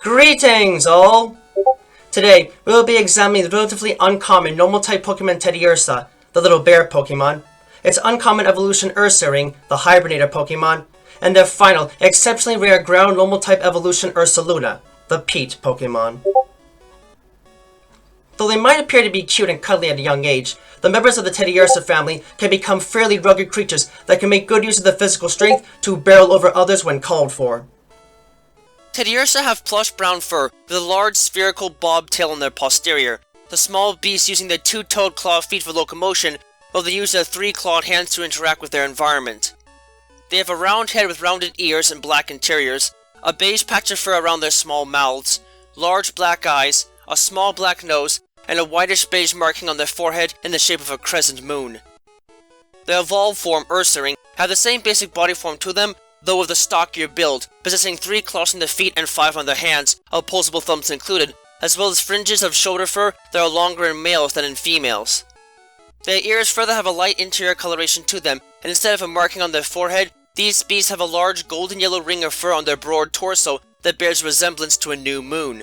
Greetings, all! Today, we will be examining the relatively uncommon normal-type Pokemon Teddiursa, the Little Bear Pokémon, its uncommon evolution Ursaring, the Hibernator Pokémon, and their final, exceptionally rare ground normal-type evolution Ursaluna, the Peat Pokémon. Though they might appear to be cute and cuddly at a young age, the members of the Teddiursa family can become fairly rugged creatures that can make good use of their physical strength to barrel over others when called for. Teddiursa have plush brown fur with a large spherical bob tail on their posterior, the small beasts using their two-toed claw feet for locomotion, while they use their three-clawed hands to interact with their environment. They have a round head with rounded ears and black interiors, a beige patch of fur around their small mouths, large black eyes, a small black nose, and a whitish beige marking on their forehead in the shape of a crescent moon. The evolved form, Ursaring, have the same basic body form to them, though with a stockier build, possessing 3 claws on their feet and 5 on their hands, opposable thumbs included, as well as fringes of shoulder fur that are longer in males than in females. Their ears further have a light interior coloration to them, and instead of a marking on their forehead, these beasts have a large golden yellow ring of fur on their broad torso that bears resemblance to a new moon.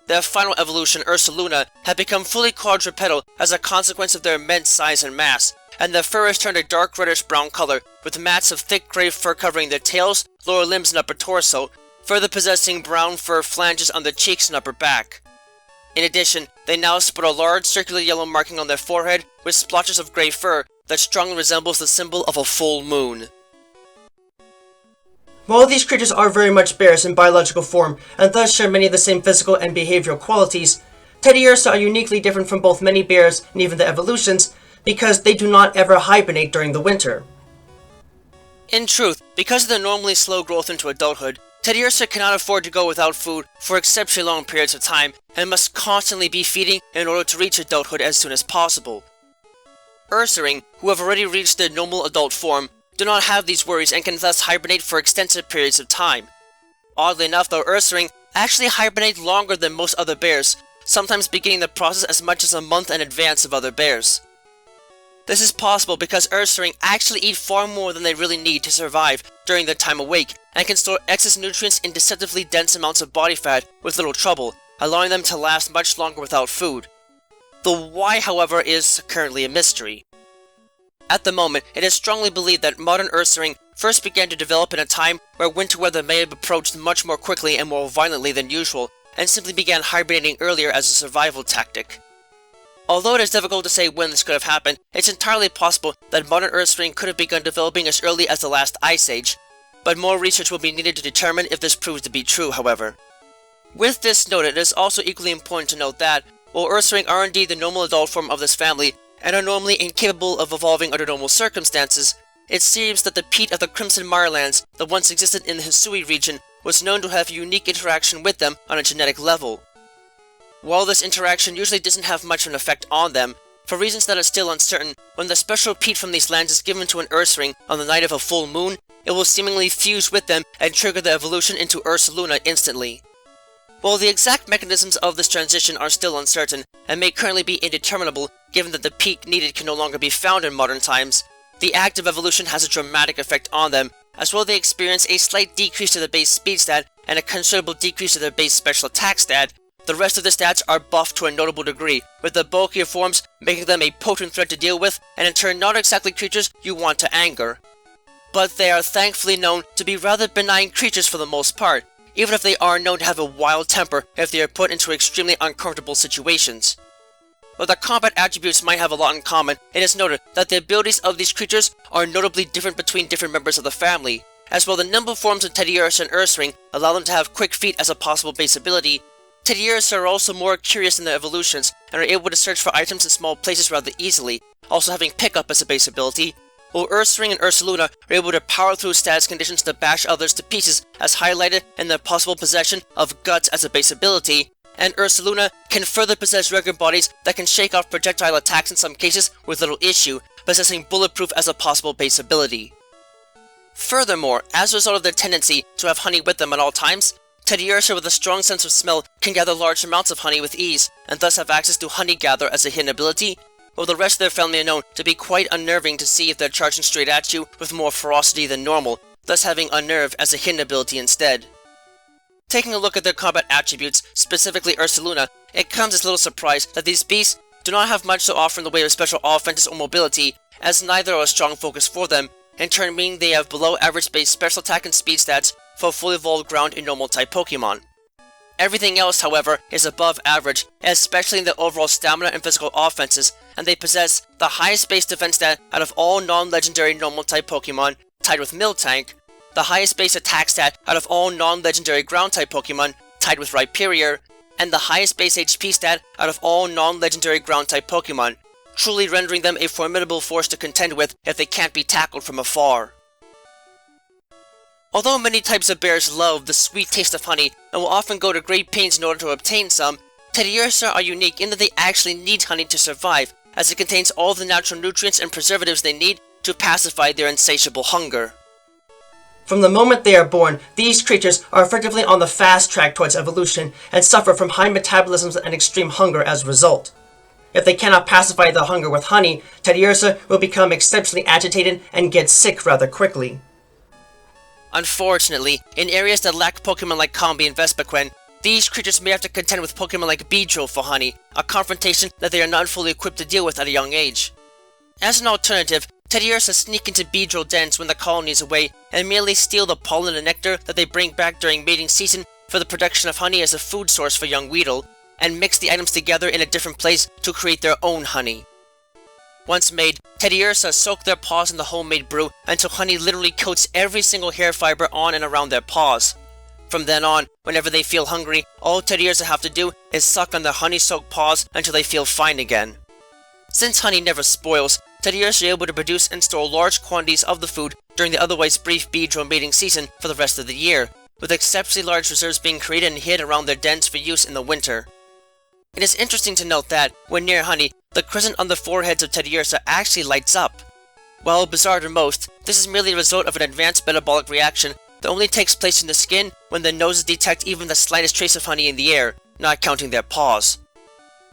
Their final evolution, Ursaluna, have become fully quadrupedal as a consequence of their immense size and mass, and their fur is turned a dark reddish-brown color, with mats of thick gray fur covering their tails, lower limbs, and upper torso, further possessing brown fur flanges on their cheeks and upper back. In addition, they now sport a large circular yellow marking on their forehead with splotches of gray fur that strongly resembles the symbol of a full moon. While these creatures are very much bears in biological form, and thus share many of the same physical and behavioral qualities, Teddiursa are uniquely different from both many bears and even the evolutions, because they do not ever hibernate during the winter. In truth, because of their normally slow growth into adulthood, Teddiursa cannot afford to go without food for exceptionally long periods of time, and must constantly be feeding in order to reach adulthood as soon as possible. Ursaring, who have already reached their normal adult form, do not have these worries and can thus hibernate for extensive periods of time. Oddly enough though, Ursaring actually hibernate longer than most other bears, sometimes beginning the process as much as a month in advance of other bears. This is possible because Ursaring actually eat far more than they really need to survive during their time awake, and can store excess nutrients in deceptively dense amounts of body fat with little trouble, allowing them to last much longer without food. The why, however, is currently a mystery. At the moment, it is strongly believed that modern Ursaring first began to develop in a time where winter weather may have approached much more quickly and more violently than usual, and simply began hibernating earlier as a survival tactic. Although it is difficult to say when this could have happened, it's entirely possible that modern Ursaring could have begun developing as early as the last Ice Age, but more research will be needed to determine if this proves to be true, however. With this noted, it is also equally important to note that, while Ursaring are indeed the normal adult form of this family, and are normally incapable of evolving under normal circumstances, it seems that the peat of the Crimson Mirelands that once existed in the Hisui region was known to have a unique interaction with them on a genetic level. While this interaction usually doesn't have much of an effect on them, for reasons that are still uncertain, when the special peat from these lands is given to an Ursaring on the night of a full moon, it will seemingly fuse with them and trigger the evolution into Ursaluna instantly. While the exact mechanisms of this transition are still uncertain, and may currently be indeterminable given that the peat needed can no longer be found in modern times, the act of evolution has a dramatic effect on them, as well they experience a slight decrease to their base speed stat and a considerable decrease to their base special attack stat. The rest of the stats are buffed to a notable degree, with the bulkier forms making them a potent threat to deal with, and in turn not exactly creatures you want to anger. But they are thankfully known to be rather benign creatures for the most part, even if they are known to have a wild temper if they are put into extremely uncomfortable situations. While their combat attributes might have a lot in common, it is noted that the abilities of these creatures are notably different between different members of the family, as while the nimble forms of Teddiursa and Ursaring allow them to have quick feet as a possible base ability, Teddiursa are also more curious in their evolutions and are able to search for items in small places rather easily, also having pickup as a base ability, while Ursaring and Ursaluna are able to power through status conditions to bash others to pieces as highlighted in their possible possession of Guts as a base ability, and Ursaluna can further possess rugged bodies that can shake off projectile attacks in some cases with little issue, possessing Bulletproof as a possible base ability. Furthermore, as a result of their tendency to have honey with them at all times, Teddiursa with a strong sense of smell can gather large amounts of honey with ease, and thus have access to Honey Gather as a hidden ability, while the rest of their family are known to be quite unnerving to see if they're charging straight at you with more ferocity than normal, thus having Unnerve as a hidden ability instead. Taking a look at their combat attributes, specifically Ursaluna, it comes as little surprise that these beasts do not have much to offer in the way of special offenses or mobility, as neither are a strong focus for them, in turn meaning they have below average base special attack and speed stats for fully evolved ground and normal type Pokemon. Everything else, however, is above average, especially in the overall stamina and physical offenses, and they possess the highest base defense stat out of all non-legendary normal type Pokemon, tied with Miltank, the highest base attack stat out of all non-legendary ground type Pokemon, tied with Rhyperior, and the highest base HP stat out of all non-legendary ground type Pokemon, truly rendering them a formidable force to contend with if they can't be tackled from afar. Although many types of bears love the sweet taste of honey and will often go to great pains in order to obtain some, Teddiursa are unique in that they actually need honey to survive, as it contains all the natural nutrients and preservatives they need to pacify their insatiable hunger. From the moment they are born, these creatures are effectively on the fast track towards evolution and suffer from high metabolisms and extreme hunger as a result. If they cannot pacify the hunger with honey, Teddiursa will become exceptionally agitated and get sick rather quickly. Unfortunately, in areas that lack Pokemon like Combi and Vespiquen, these creatures may have to contend with Pokemon like Beedrill for honey, a confrontation that they are not fully equipped to deal with at a young age. As an alternative, Teddiursa sneak into Beedrill dens when the colony is away and merely steal the pollen and nectar that they bring back during mating season for the production of honey as a food source for young Weedle, and mix the items together in a different place to create their own honey. Once made, Teddiursa soak their paws in the homemade brew until honey literally coats every single hair fiber on and around their paws. From then on, whenever they feel hungry, all Teddiursa have to do is suck on their honey-soaked paws until they feel fine again. Since honey never spoils, Teddiursa are able to produce and store large quantities of the food during the otherwise brief Beedrill mating season for the rest of the year, with exceptionally large reserves being created and hid around their dens for use in the winter. It is interesting to note that, when near honey, the crescent on the foreheads of Teddiursa actually lights up. While bizarre to most, this is merely a result of an advanced metabolic reaction that only takes place in the skin when the noses detect even the slightest trace of honey in the air, not counting their paws.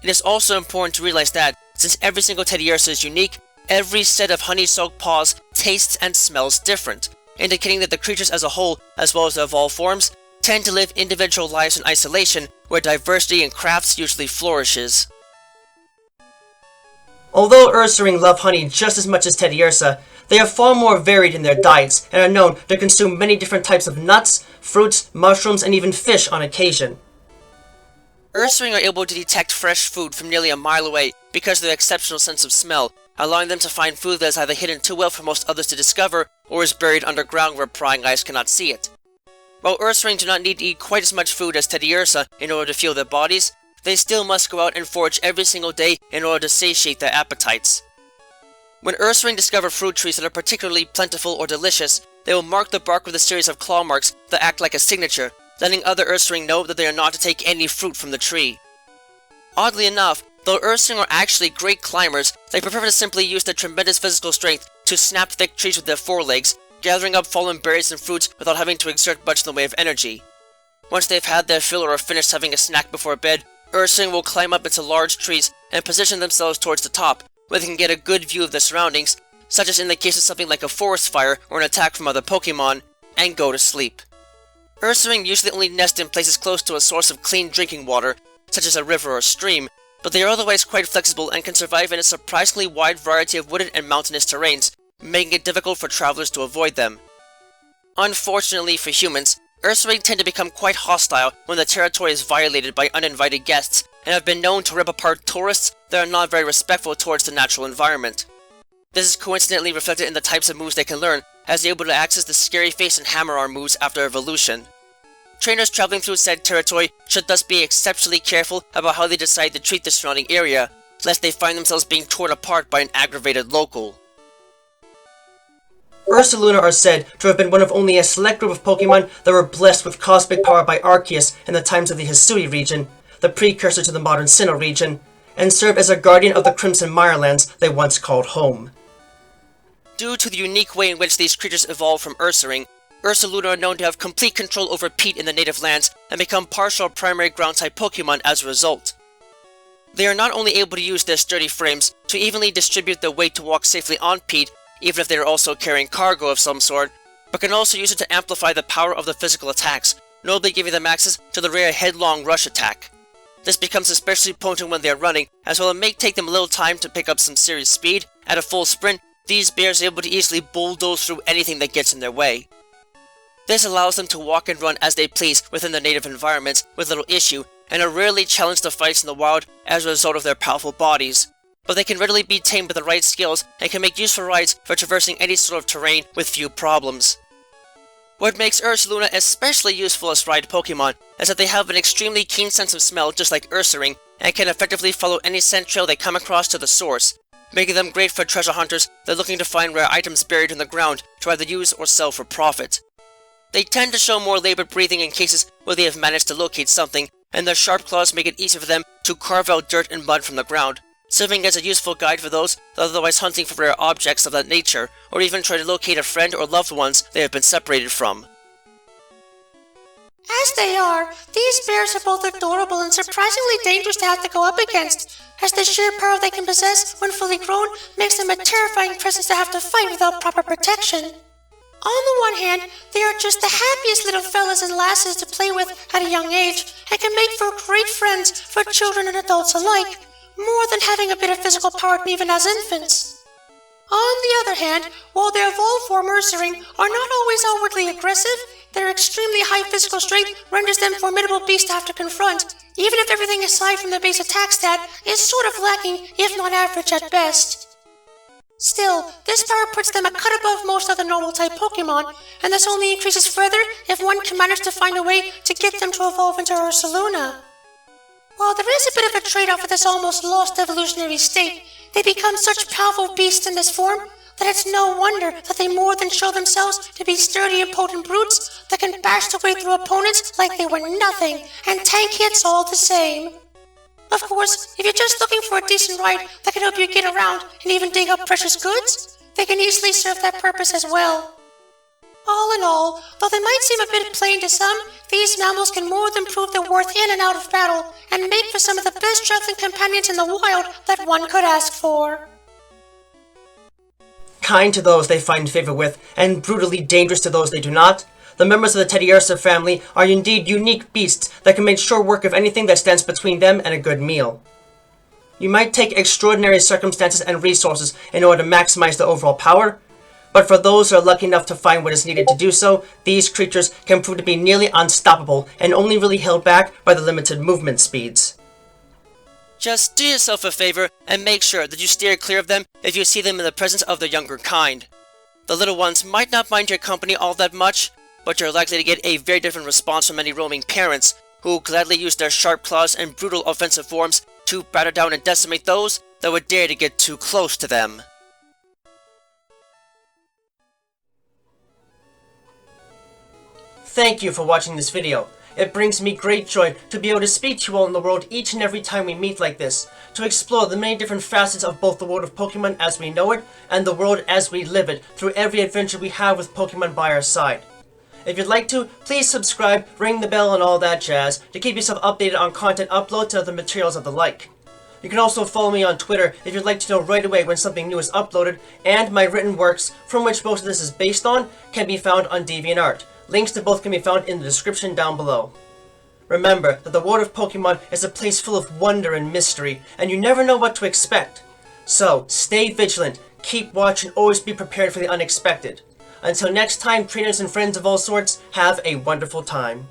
It is also important to realize that, since every single Teddiursa is unique, every set of honey-soaked paws tastes and smells different, indicating that the creatures as a whole, as well as their evolved forms, tend to live individual lives in isolation, where diversity in crafts usually flourishes. Although Ursaring love honey just as much as Teddiursa, they are far more varied in their diets and are known to consume many different types of nuts, fruits, mushrooms, and even fish on occasion. Ursaring are able to detect fresh food from nearly a mile away because of their exceptional sense of smell, allowing them to find food that is either hidden too well for most others to discover or is buried underground where prying eyes cannot see it. While Ursaring do not need to eat quite as much food as Teddiursa in order to fuel their bodies, they still must go out and forage every single day in order to satiate their appetites. When Ursaring discover fruit trees that are particularly plentiful or delicious, they will mark the bark with a series of claw marks that act like a signature, letting other Ursaring know that they are not to take any fruit from the tree. Oddly enough, though Ursaring are actually great climbers, they prefer to simply use their tremendous physical strength to snap thick trees with their forelegs, gathering up fallen berries and fruits without having to exert much in the way of energy. Once they've had their fill or are finished having a snack before bed, Ursaring will climb up into large trees and position themselves towards the top, where they can get a good view of their surroundings, such as in the case of something like a forest fire or an attack from other Pokemon, and go to sleep. Ursaring usually only nest in places close to a source of clean drinking water, such as a river or stream, but they are otherwise quite flexible and can survive in a surprisingly wide variety of wooded and mountainous terrains, making it difficult for travelers to avoid them. Unfortunately for humans, Ursaring tend to become quite hostile when the territory is violated by uninvited guests, and have been known to rip apart tourists that are not very respectful towards the natural environment. This is coincidentally reflected in the types of moves they can learn, as they are able to access the Scary Face and Hammer Arm moves after evolution. Trainers traveling through said territory should thus be exceptionally careful about how they decide to treat the surrounding area, lest they find themselves being torn apart by an aggravated local. Ursaluna are said to have been one of only a select group of Pokemon that were blessed with cosmic power by Arceus in the times of the Hisui region, the precursor to the modern Sinnoh region, and served as a guardian of the Crimson Mirelands they once called home. Due to the unique way in which these creatures evolved from Ursaring, Ursaluna are known to have complete control over peat in the native lands and become partial primary ground-type Pokemon as a result. They are not only able to use their sturdy frames to evenly distribute their weight to walk safely on peat, even if they are also carrying cargo of some sort, but can also use it to amplify the power of the physical attacks, notably giving them access to the rare headlong rush attack. This becomes especially potent when they are running, as while it may take them a little time to pick up some serious speed, at a full sprint, these bears are able to easily bulldoze through anything that gets in their way. This allows them to walk and run as they please within their native environments with little issue, and are rarely challenged to fights in the wild as a result of their powerful bodies. But they can readily be tamed with the right skills and can make useful rides for traversing any sort of terrain with few problems. What makes Ursaluna especially useful as ride Pokemon is that they have an extremely keen sense of smell just like Ursaring, and can effectively follow any scent trail they come across to the source, making them great for treasure hunters that are looking to find rare items buried in the ground to either use or sell for profit. They tend to show more labored breathing in cases where they have managed to locate something, and their sharp claws make it easy for them to carve out dirt and mud from the ground, serving as a useful guide for those that are otherwise hunting for rare objects of that nature, or even try to locate a friend or loved ones they have been separated from. As they are, these bears are both adorable and surprisingly dangerous to have to go up against, as the sheer power they can possess when fully grown makes them a terrifying presence to have to fight without proper protection. On the one hand, they are just the happiest little fellas and lasses to play with at a young age, and can make for great friends for children and adults alike, more than having a bit of physical power even as infants. On the other hand, while their evolved form Ursaring are not always outwardly aggressive, their extremely high physical strength renders them formidable beasts to have to confront, even if everything aside from their base attack stat is sort of lacking, if not average at best. Still, this power puts them a cut above most other normal-type Pokemon, and this only increases further if one can manage to find a way to get them to evolve into Ursaluna. While there is a bit of a trade-off with this almost lost evolutionary state, they become such powerful beasts in this form that it's no wonder that they more than show themselves to be sturdy and potent brutes that can bash their way through opponents like they were nothing, and tank hits all the same. Of course, if you're just looking for a decent ride that can help you get around and even dig up precious goods, they can easily serve that purpose as well. All in all, though they might seem a bit plain to some, these mammals can more than prove their worth in and out of battle, and make for some of the best traveling companions in the wild that one could ask for. Kind to those they find favor with, and brutally dangerous to those they do not, the members of the Teddiursa family are indeed unique beasts that can make short work of anything that stands between them and a good meal. You might take extraordinary circumstances and resources in order to maximize the overall power, but for those who are lucky enough to find what is needed to do so, these creatures can prove to be nearly unstoppable and only really held back by the limited movement speeds. Just do yourself a favor and make sure that you steer clear of them if you see them in the presence of their younger kind. The little ones might not mind your company all that much, but you're likely to get a very different response from any roaming parents, who gladly use their sharp claws and brutal offensive forms to batter down and decimate those that would dare to get too close to them. Thank you for watching this video. It brings me great joy to be able to speak to you all in the world each and every time we meet like this, to explore the many different facets of both the world of Pokemon as we know it, and the world as we live it, through every adventure we have with Pokemon by our side. If you'd like to, please subscribe, ring the bell and all that jazz, to keep yourself updated on content uploads and other materials of the like. You can also follow me on Twitter if you'd like to know right away when something new is uploaded, and my written works, from which most of this is based on, can be found on DeviantArt. Links to both can be found in the description down below. Remember that the world of Pokemon is a place full of wonder and mystery, and you never know what to expect. So, stay vigilant, keep watch, and always be prepared for the unexpected. Until next time, trainers and friends of all sorts, have a wonderful time.